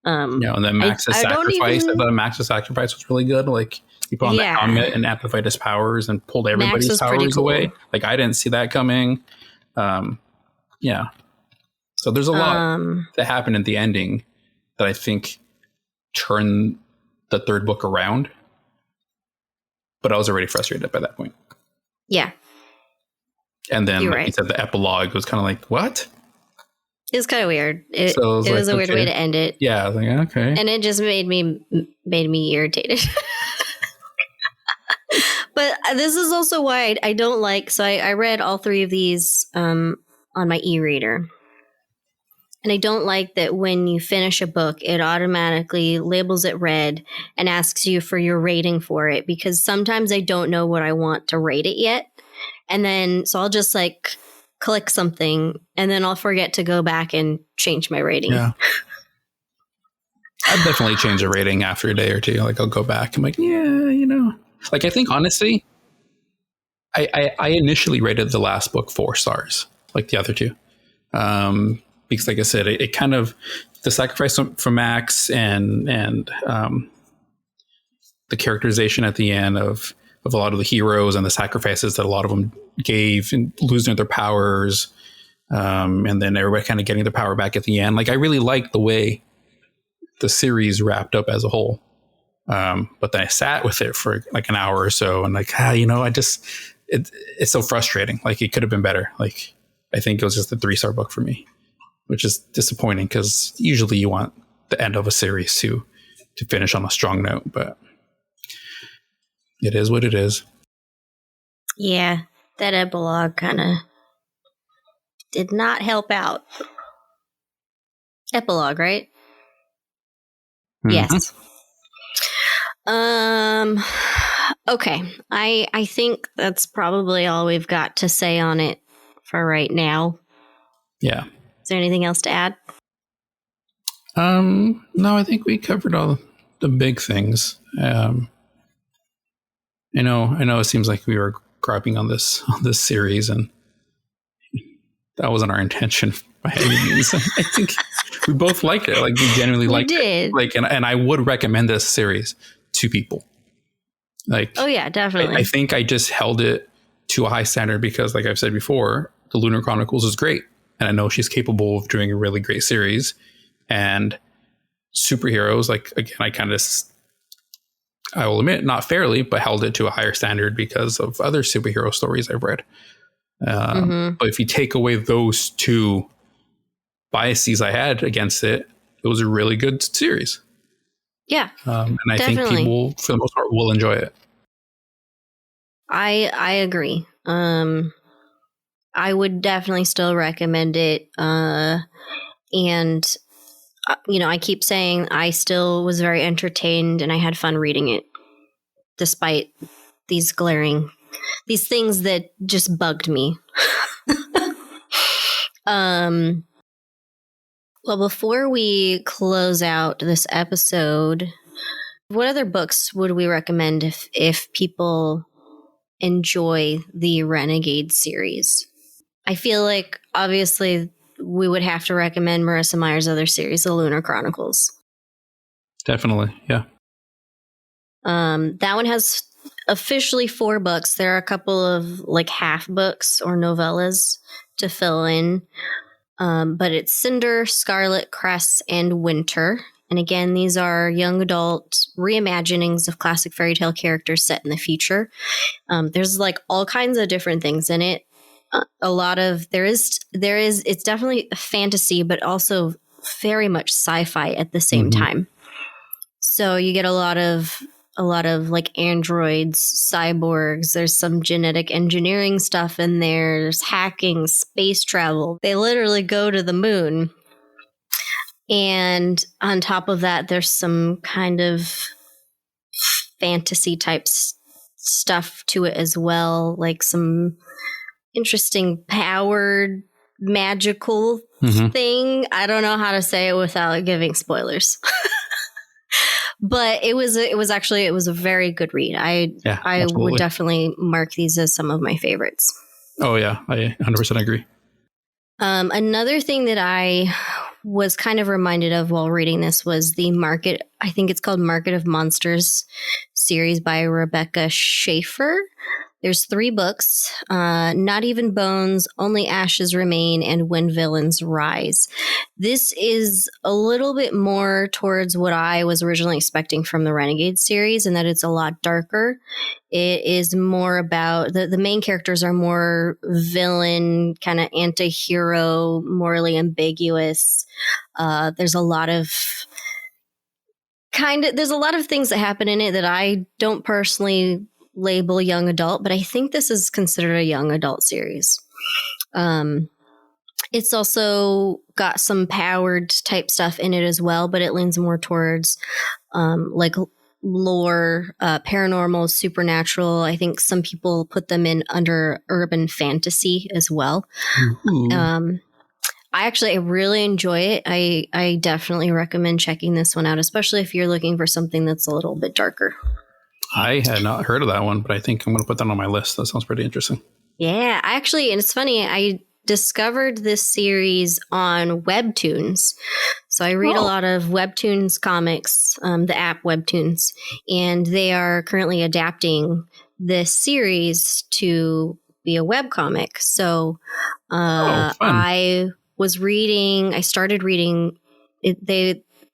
And then Max's sacrifice. I thought Max's sacrifice was really good. Like he put on the helmet and amplified his powers and pulled everybody's powers away. Like I didn't see that coming. Yeah. So there's a lot that happened in the ending that I think turned the third book around. But I was already frustrated by that point. Yeah. And then, like you said, the epilogue was kind of like, what? It was kind of weird. It was a weird way to end it. Yeah, I was like, okay. And it just made me irritated. But this is also why I don't like. So I read all 3 of these on my e-reader. And I don't like that when you finish a book, it automatically labels it read and asks you for your rating for it. Because sometimes I don't know what I want to rate it yet. And then, so I'll just like click something and then I'll forget to go back and change my rating. Yeah. I'd definitely change a rating after a day or two. Like I'll go back. I'm like, yeah, like I think honestly, I initially rated the last book 4 stars, like the other 2. Because like I said, it kind of, the sacrifice from Max and the characterization at the end of a lot of the heroes and the sacrifices that a lot of them gave and losing their powers. And then everybody kind of getting their power back at the end. Like I really liked the way the series wrapped up as a whole. But then I sat with it for like an hour or so and like, it's so frustrating. Like it could have been better. Like I think it was just a 3-star book for me, which is disappointing because usually you want the end of a series to finish on a strong note, but it is what it is. Yeah, that epilogue kind of did not help out. Epilogue, right? Mm-hmm. Yes. Okay. I think that's probably all we've got to say on it for right now. Yeah. Is there anything else to add? No, I think we covered all the big things. I know it seems like we were griping on this series, and that wasn't our intention by any means. I think we both liked it. Like we genuinely liked it. Like, and I would recommend this series to people. Like, oh yeah, definitely. I think I just held it to a high standard because, like I've said before, the Lunar Chronicles is great, and I know she's capable of doing a really great series. And superheroes, like again, I will admit, not fairly, but held it to a higher standard because of other superhero stories I've read. But if you take away those 2 biases I had against it, it was a really good series. Yeah. And I think people, for the most part, will enjoy it. I agree. I would definitely still recommend it. And I keep saying I still was very entertained and I had fun reading it, despite these things that just bugged me. Well, before we close out this episode, What other books would we recommend if people enjoy the Renegade series? I feel like obviously we would have to recommend Marissa Meyer's other series, The Lunar Chronicles. Definitely, yeah. That one has officially 4 books. There are a couple of like half books or novellas to fill in. But it's Cinder, Scarlet, Cress, and Winter. And again, these are young adult reimaginings of classic fairy tale characters set in the future. There's like all kinds of different things in it. It's definitely fantasy, but also very much sci-fi at the same time. So you get a lot of like androids, cyborgs. There's some genetic engineering stuff in there. There's hacking, space travel. They literally go to the moon. And on top of that, there's some kind of fantasy type stuff to it as well, like some interesting powered magical thing. I don't know how to say it without giving spoilers. But it was a very good read. I would definitely mark these as some of my favorites. Oh yeah, I 100% agree. Another thing that I was kind of reminded of while reading this was I think it's called Market of Monsters series by Rebecca Schaefer. There's 3 books, Not Even Bones, Only Ashes Remain, and When Villains Rise. This is a little bit more towards what I was originally expecting from the Renegade series, in that it's a lot darker. It is more about, the main characters are more villain, kind of anti-hero, morally ambiguous. There's a lot of things that happen in it that I don't personally label young adult, but I think this is considered a young adult series. It's also got some powered type stuff in it as well, but it leans more towards like lore, paranormal, supernatural. I think some people put them in under urban fantasy as well. I really enjoy it. I definitely recommend checking this one out, especially if you're looking for something that's a little bit darker. I had not heard of that one, but I think I'm going to put that on my list. That sounds pretty interesting. Yeah, and it's funny, I discovered this series on Webtoons. So I read a lot of Webtoons comics, the app Webtoons, and they are currently adapting this series to be a webcomic. So I started reading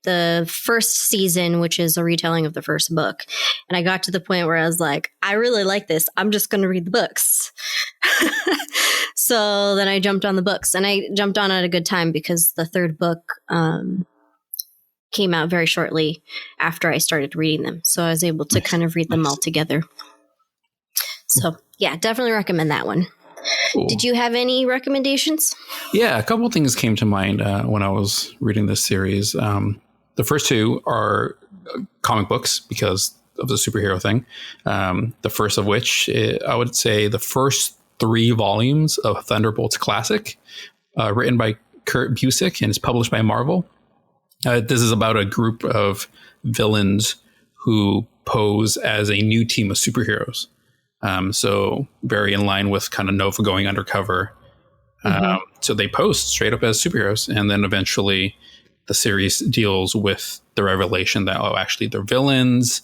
the first season, which is a retelling of the first book. And I got to the point where I was like, I really like this. I'm just going to read the books. So then I jumped on the books, and I jumped on at a good time because the 3rd book came out very shortly after I started reading them. So I was able to kind of read them all together. So yeah, definitely recommend that one. Cool. Did you have any recommendations? Yeah, a couple of things came to mind when I was reading this series. The first 2 are comic books because of the superhero thing. The first of which, I would say the first 3 volumes of Thunderbolts Classic, written by Kurt Busiek and is published by Marvel. This is about a group of villains who pose as a new team of superheroes. So very in line with kind of Nova going undercover. So they pose straight up as superheroes. And then eventually the series deals with the revelation that, actually they're villains.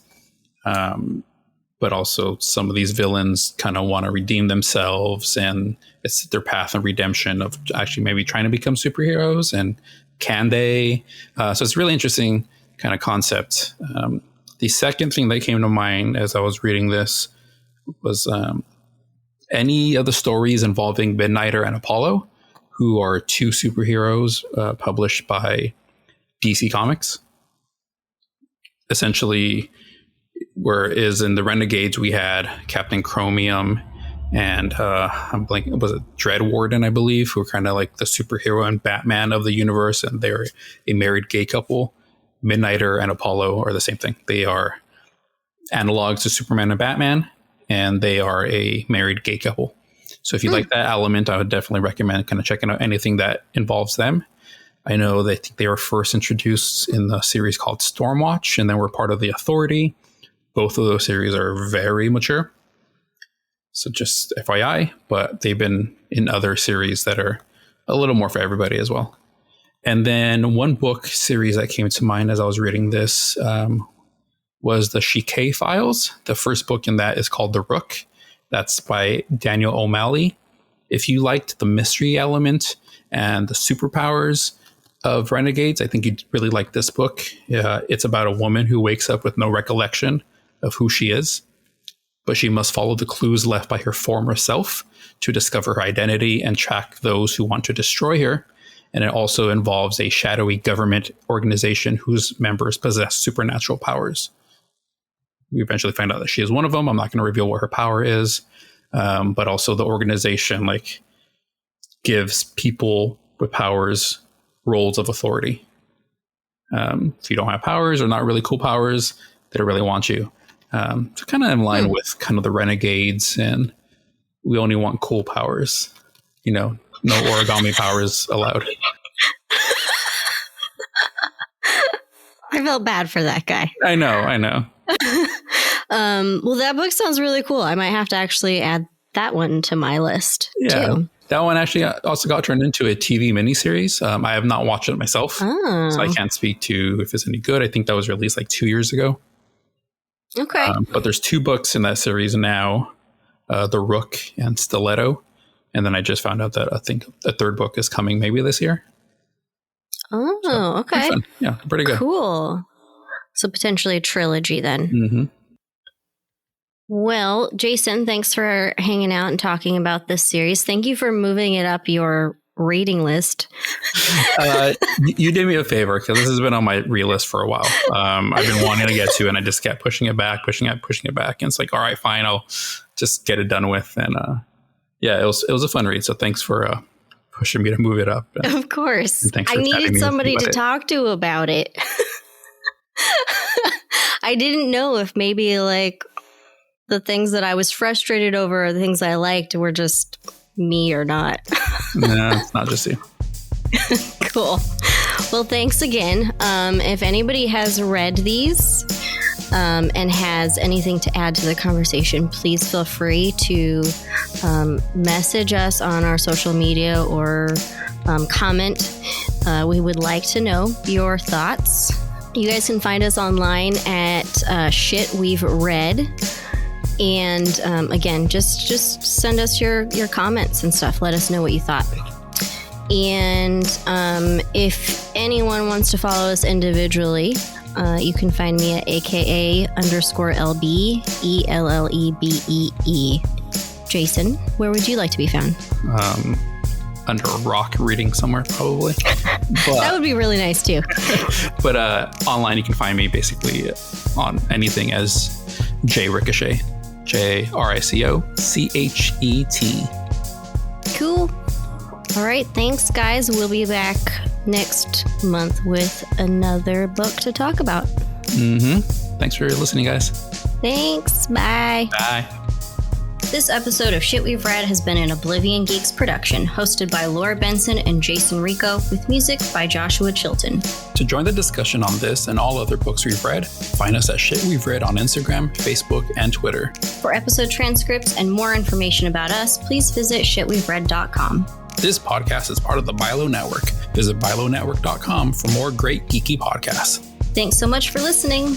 But also some of these villains kind of want to redeem themselves, and it's their path of redemption of actually maybe trying to become superheroes. And can they? So it's a really interesting kind of concept. The second thing that came to mind as I was reading this was any of the stories involving Midnighter and Apollo, who are 2 superheroes published by DC Comics. Essentially, whereas in the Renegades we had Captain Chromium and I'm blanking, was it Dreadwarden, I believe, who are kind of like the superhero and Batman of the universe, and they're a married gay couple. Midnighter and Apollo are the same thing. They are analogs to Superman and Batman, and they are a married gay couple. So if you like that element, I would definitely recommend kind of checking out anything that involves them. I know they were first introduced in the series called Stormwatch, and then were part of the Authority. Both of those series are very mature. So just FYI, but they've been in other series that are a little more for everybody as well. And then one book series that came to mind as I was reading this was the Shike Files. The first book in that is called The Rook. That's by Daniel O'Malley. If you liked the mystery element and the superpowers of Renegades, I think you'd really like this book. It's about a woman who wakes up with no recollection of who she is, but she must follow the clues left by her former self to discover her identity and track those who want to destroy her. And it also involves a shadowy government organization whose members possess supernatural powers. We eventually find out that she is one of them. I'm not going to reveal what her power is, but also the organization gives people with powers roles of authority. If you don't have powers or not really cool powers, they don't really want you. So kind of in line with kind of the Renegades, and we only want cool powers. No origami powers allowed. I felt bad for that guy. I know. Well, that book sounds really cool. I might have to actually add that one to my list too. That one actually also got turned into a TV miniseries. I have not watched it myself, so I can't speak to if it's any good. I think that was released 2 years ago. Okay. But there's 2 books in that series now, The Rook and Stiletto. And then I just found out that I think a 3rd book is coming maybe this year. Oh, so, okay. Yeah, pretty good. Cool. So potentially a trilogy then. Mm-hmm. Well, Jason, thanks for hanging out and talking about this series. Thank you for moving it up your reading list. You did me a favor because this has been on my read list for a while. I've been wanting to get to, and I just kept pushing it back. And it's like, all right, fine, I'll just get it done with. And it was a fun read. So thanks for pushing me to move it up. Of course. I needed somebody to talk to about it. I didn't know if maybe the things that I was frustrated over or the things I liked were just me or not. No, it's not just you. Cool. Well, thanks again. If anybody has read these and has anything to add to the conversation, please feel free to message us on our social media or comment. We would like to know your thoughts. You guys can find us online at Shit We've Read. And again, just send us your comments and stuff. Let us know what you thought. And if anyone wants to follow us individually, you can find me at AKA_LB ELLEBEE. Jason, where would you like to be found? Under a rock reading somewhere, probably. That would be really nice too. But online, you can find me basically on anything as J Ricochet. JRICOCHET. Cool. All right. Thanks, guys. We'll be back next month with another book to talk about. Mm-hmm. Thanks for listening, guys. Thanks. Bye. Bye. This episode of Shit We've Read has been an Oblivion Geeks production, hosted by Laura Benson and Jason Rico, with music by Joshua Chilton. To join the discussion on this and all other books we've read, find us at Shit We've Read on Instagram, Facebook, and Twitter. For episode transcripts and more information about us, please visit shitwe'veread.com. This podcast is part of the Bilo Network. Visit bilonetwork.com for more great geeky podcasts. Thanks so much for listening.